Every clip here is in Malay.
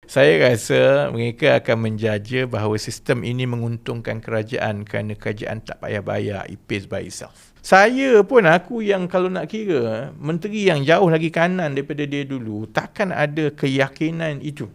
Saya rasa mereka akan menjaja bahawa sistem ini menguntungkan kerajaan kerana kerajaan tak payah bayar, it pays by itself. Saya pun, aku yang kalau nak kira, menteri yang jauh lagi kanan daripada dia dulu, takkan ada keyakinan itu.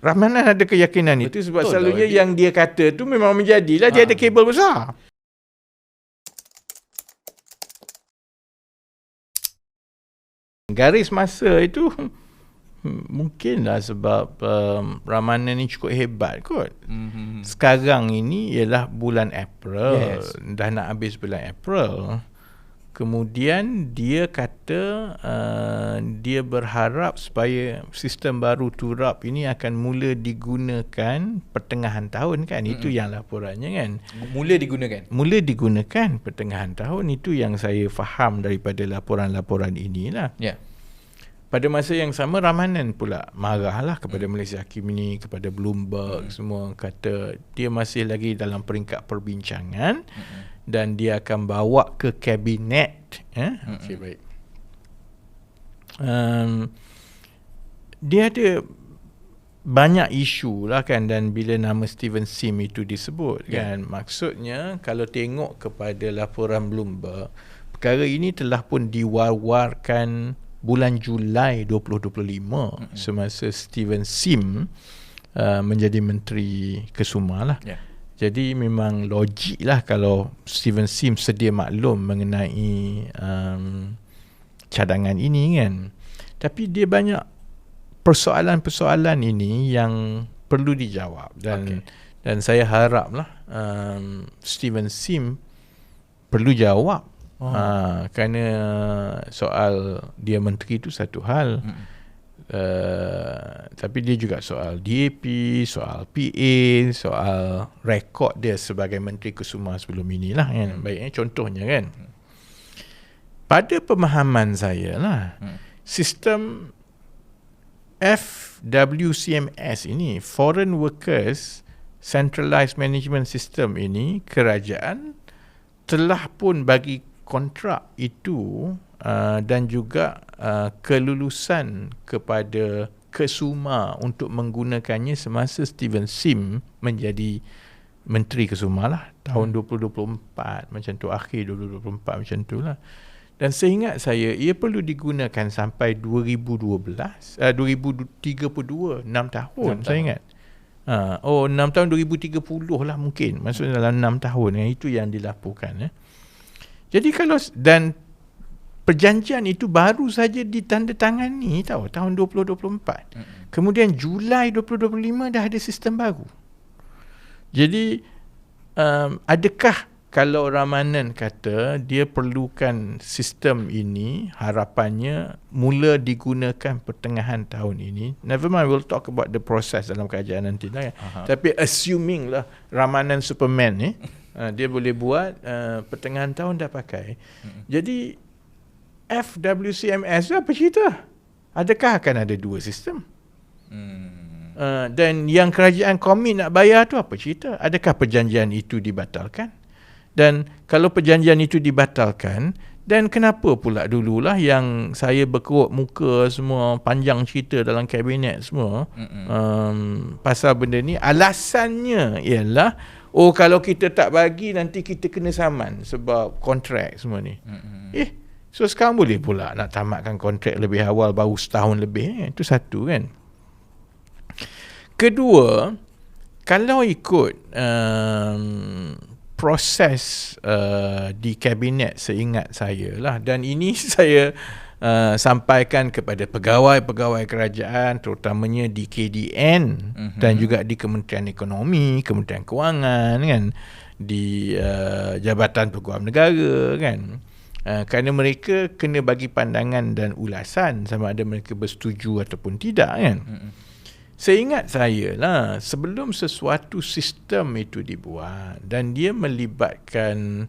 Ramanan ada keyakinan itu sebab selalunya yang dia kata tu memang menjadilah, dia ada kabel besar. Garis masa itu mungkinlah sebab Ramanan ni cukup hebat kot. Sekarang ini ialah bulan April. Dah nak habis bulan April. Kemudian dia kata dia berharap supaya sistem baru turap ini akan mula digunakan pertengahan tahun kan. Itu yang laporannya kan. Mula digunakan pertengahan tahun. Itu yang saya faham daripada laporan-laporan inilah. Pada masa yang sama, Ramanan pula marahlah kepada Malaysia Hakim ini, kepada Bloomberg, semua kata dia masih lagi dalam peringkat perbincangan dan dia akan bawa ke kabinet. Okey, baik. Dia ada banyak isu lah kan, dan bila nama Steven Sim itu disebut kan, maksudnya kalau tengok kepada laporan Bloomberg, perkara ini telah pun diwar-warkan bulan Julai 2025 semasa Steven Sim menjadi Menteri Kesuma lah. Jadi memang logik lah kalau Steven Sim sedia maklum mengenai cadangan ini kan. Tapi dia banyak persoalan-persoalan ini yang perlu dijawab dan saya haraplah Steven Sim perlu jawab. Kerana soal dia menteri itu satu hal, tapi dia juga soal DAP, soal PA, soal rekod dia sebagai Menteri Kesuma sebelum inilah kan. Baiknya contohnya kan, pada pemahaman saya lah, sistem FWCMS ini, Foreign Workers Centralised Management System ini, kerajaan telah pun bagi kontrak itu dan juga kelulusan kepada Kesuma untuk menggunakannya semasa Steven Sim menjadi Menteri Kesuma lah tahun 2024 macam tu, akhir 2024 macam tu lah. Dan seingat saya ia perlu digunakan sampai 2032, 6 tahun saya ingat. 6 tahun 2030 lah mungkin, maksudnya dalam 6 tahun itu yang dilaporkan. Jadi kalau, dan perjanjian itu baru saja ditandatangani tahun 2024. Kemudian Julai 2025 dah ada sistem baru. Jadi adakah kalau Ramanan kata dia perlukan sistem ini, harapannya mula digunakan pertengahan tahun ini. Never mind, we'll talk about the process dalam kerajaan nanti lah. Tapi assuming lah Ramanan Superman ni, dia boleh buat pertengahan tahun dah pakai. Jadi FWCMS tu apa cerita? Adakah akan ada dua sistem? Dan yang kerajaan komit nak bayar tu apa cerita? Adakah perjanjian itu dibatalkan? Dan kalau perjanjian itu dibatalkan, dan kenapa pula dululah yang saya berkerut muka semua, panjang cerita dalam kabinet semua pasal benda ni, alasannya ialah kalau kita tak bagi nanti kita kena saman sebab kontrak semua ni. So sekarang boleh pula nak tamatkan kontrak lebih awal, baru setahun lebih. Itu satu kan. Kedua, kalau ikut proses di kabinet seingat saya lah, dan ini saya sampaikan kepada pegawai-pegawai kerajaan terutamanya di KDN dan juga di Kementerian Ekonomi, Kementerian Kewangan kan, di Jabatan Peguam Negara kan, kerana mereka kena bagi pandangan dan ulasan sama ada mereka bersetuju ataupun tidak kan. Seingat saya lah, sebelum sesuatu sistem itu dibuat dan dia melibatkan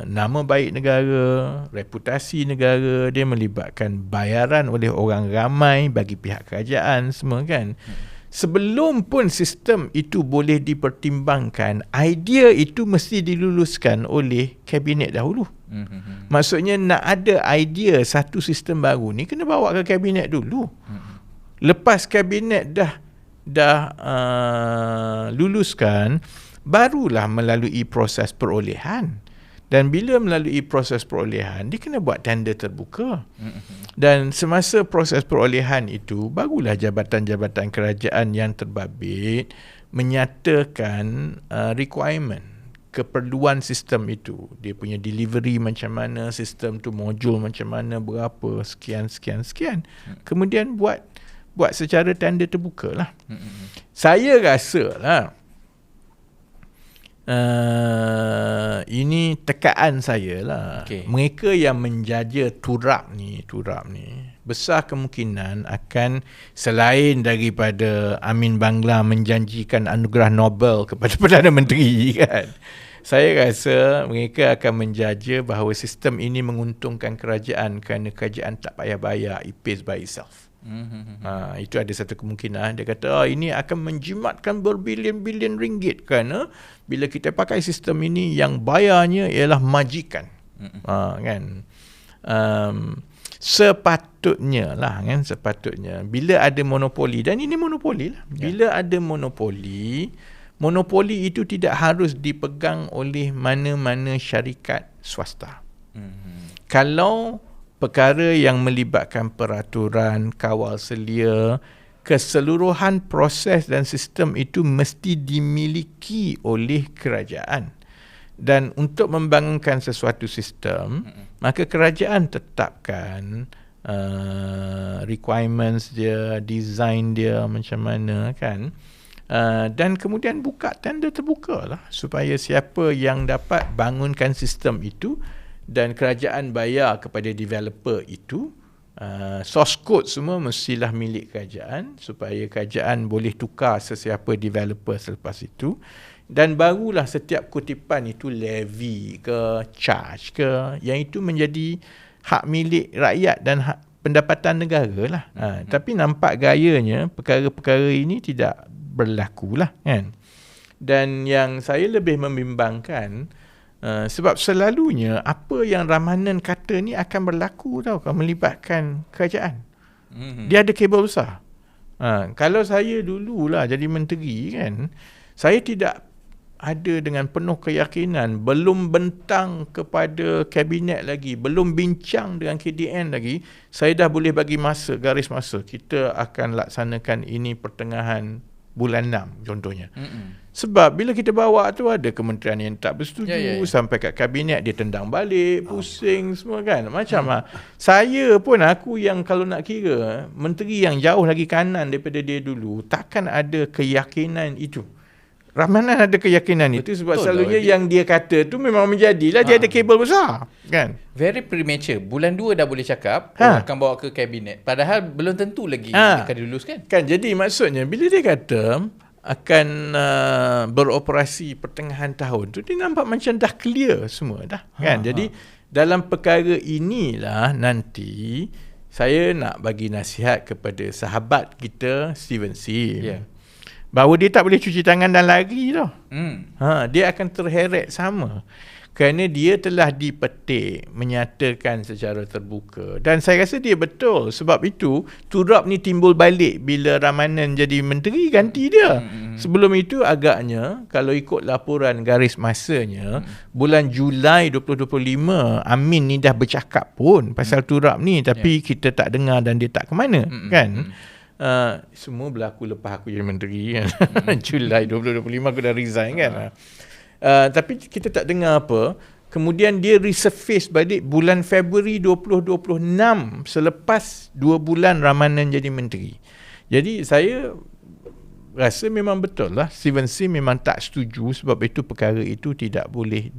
nama baik negara, reputasi negara, dia melibatkan bayaran oleh orang ramai bagi pihak kerajaan semua kan. Sebelum pun sistem itu boleh dipertimbangkan, idea itu mesti diluluskan oleh kabinet dahulu. Maksudnya nak ada idea satu sistem baru ni kena bawa ke kabinet dulu. Lepas kabinet dah luluskan, barulah melalui proses perolehan. Dan bila melalui proses perolehan, dia kena buat tender terbuka. Dan semasa proses perolehan itu, barulah jabatan-jabatan kerajaan yang terbabit menyatakan requirement, keperluan sistem itu. Dia punya delivery macam mana, sistem tu modul macam mana, berapa, sekian. Kemudian buat secara tender terbuka lah. Saya rasa lah, ini tekaan saya lah. Mereka yang menjaja turap ni besar kemungkinan akan, selain daripada Amin Bangla menjanjikan anugerah Nobel kepada Perdana Menteri kan, saya rasa mereka akan menjaja bahawa sistem ini menguntungkan kerajaan kerana kerajaan tak payah bayar, it pays by itself. Itu ada satu kemungkinan. Dia kata ini akan menjimatkan berbilion-bilion ringgit kerana bila kita pakai sistem ini yang bayarnya ialah majikan. Kan? Sepatutnya bila ada monopoli, dan ini monopoli lah. Bila ada monopoli itu tidak harus dipegang oleh mana-mana syarikat swasta. Kalau perkara yang melibatkan peraturan, kawal selia, keseluruhan proses dan sistem itu mesti dimiliki oleh kerajaan. Dan untuk membangunkan sesuatu sistem, maka kerajaan tetapkan requirements dia, design dia macam mana kan. Dan kemudian buka tender terbuka lah, supaya siapa yang dapat bangunkan sistem itu, dan kerajaan bayar kepada developer itu, source code semua mestilah milik kerajaan, supaya kerajaan boleh tukar sesiapa developer selepas itu. Dan barulah setiap kutipan itu levy ke, charge ke, yang itu menjadi hak milik rakyat dan hak pendapatan negara lah. Tapi nampak gayanya perkara-perkara ini tidak berlaku lah kan. Dan yang saya lebih membimbangkan, sebab selalunya apa yang Ramanan kata ni akan berlaku tau kalau melibatkan kerajaan. Dia ada kabel besar. Kalau saya dululah jadi menteri kan, saya tidak ada dengan penuh keyakinan, belum bentang kepada kabinet lagi, belum bincang dengan KDN lagi, saya dah boleh bagi masa, garis masa, kita akan laksanakan ini pertengahan bulan 6 contohnya. Sebab bila kita bawa tu ada kementerian yang tak bersetuju, sampai kat kabinet dia tendang balik, pusing semua kan. Macam saya pun, aku yang kalau nak kira menteri yang jauh lagi kanan daripada dia dulu, takkan ada keyakinan itu. Ramanan ada keyakinan itu sebab selalunya yang dia kata tu memang menjadilah. Dia ada kabel besar kan. Very premature. Bulan 2 dah boleh cakap akan bawa ke kabinet, padahal belum tentu lagi akan diluluskan kan. Jadi maksudnya bila dia kata akan beroperasi pertengahan tahun tu, dia nampak macam dah clear semua dah kan. Jadi dalam perkara inilah nanti saya nak bagi nasihat kepada sahabat kita Steven Sim, bahawa dia tak boleh cuci tangan dan lari tau. Dia akan terheret sama. Kerana dia telah dipetik, menyatakan secara terbuka. Dan saya rasa dia betul. Sebab itu, turap ni timbul balik bila Ramanan jadi menteri, ganti dia. Sebelum itu agaknya, kalau ikut laporan garis masanya, bulan Julai 2025, Amin ni dah bercakap pun pasal turap ni. Tapi kita tak dengar dan dia tak ke mana kan. Semua berlaku lepas aku jadi menteri kan. Julai 2025 aku dah resign kan. Tapi kita tak dengar apa. Kemudian dia resurface balik bulan Februari 2026, selepas 2 bulan Ramanan jadi menteri. Jadi saya rasa memang betul lah, Steven Sim memang tak setuju. Sebab itu perkara itu tidak boleh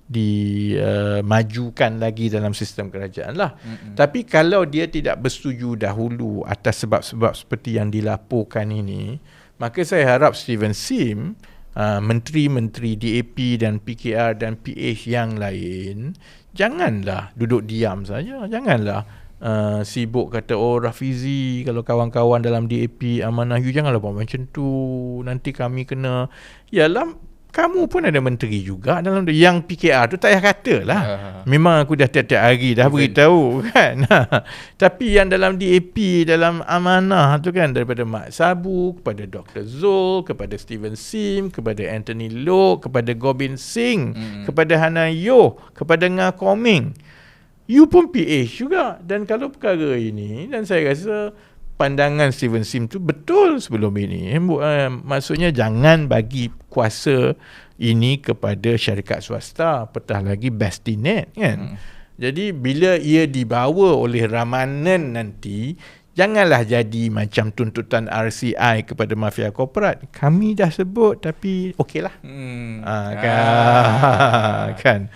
dimajukan lagi dalam sistem kerajaan lah. Tapi kalau dia tidak bersetuju dahulu atas sebab-sebab seperti yang dilaporkan ini, maka saya harap Steven Sim, menteri-menteri DAP dan PKR dan PH yang lain, janganlah duduk diam saja. Janganlah sibuk kata, Rafizi, kalau kawan-kawan dalam DAP Amanah, you janganlah buat macam tu, nanti kami kena. Yalah, Kamu pun ada menteri juga dalam tu. Yang PKR tu tak payah kata lah. Memang aku dah tiap-tiap hari dah beritahu kan. Tapi yang dalam DAP, dalam amanah tu kan, daripada Mak Sabu, kepada Dr. Zul, kepada Steven Sim, kepada Anthony Loh, kepada Gobind Singh, kepada Hana Yoh, kepada Ngah Koming. You pun PH juga. Dan kalau perkara ini, dan saya rasa pandangan Steven Sim tu betul sebelum ini. Maksudnya jangan bagi kuasa ini kepada syarikat swasta, apatah lagi Bastinet kan. Jadi bila ia dibawa oleh Ramanan nanti, janganlah jadi macam tuntutan RCI kepada mafia korporat. Kami dah sebut tapi okeylah. Kan.